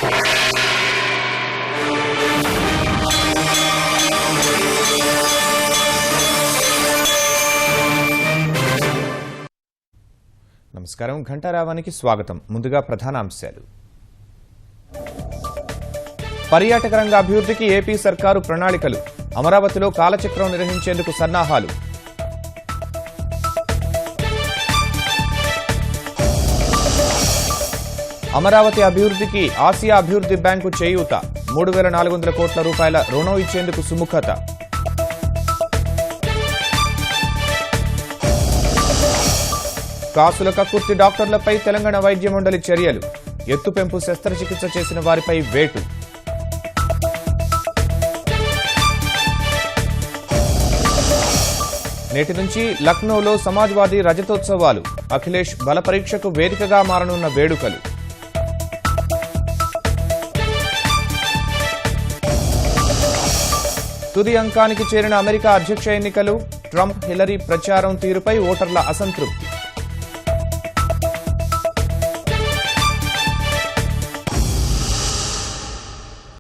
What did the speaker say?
నమస్కారం, ఘంటారావానికి స్వాగతం. ముందుగా ప్రధానాంశాలు. పర్యాటక రంగ అభివృద్ధికి ఏపీ సర్కారు ప్రణాళికలు. అమరావతిలో కాలచక్రం నిర్వహించేందుకు సన్నాహాలు. అమరావతి అభివృద్ధికి ఆసియా అభివృద్ధి బ్యాంకు చేయూత. 3,400 కోట్ల రూపాయల రుణం ఇచ్చేందుకు సుముఖత. కాసుల కక్కుర్తి డాక్టర్లపై తెలంగాణ వైద్య మండలి చర్యలు. ఎత్తుపెంపు శస్త్రచికిత్స చేసిన వారిపై వేటు. నేటి నుంచి లక్నోలో సమాజ్వాదీ రజతోత్సవాలు. అఖిలేష్ బల పరీక్షకు వేదికగా మారనున్న వేడుకలు. తుది అంకానికి చేరిన అమెరికా అధ్యక్ష ఎన్నికలు. ట్రంప్ హిల్లరీ ప్రచారం తీరుపై ఓటర్ల అసంతృప్తి.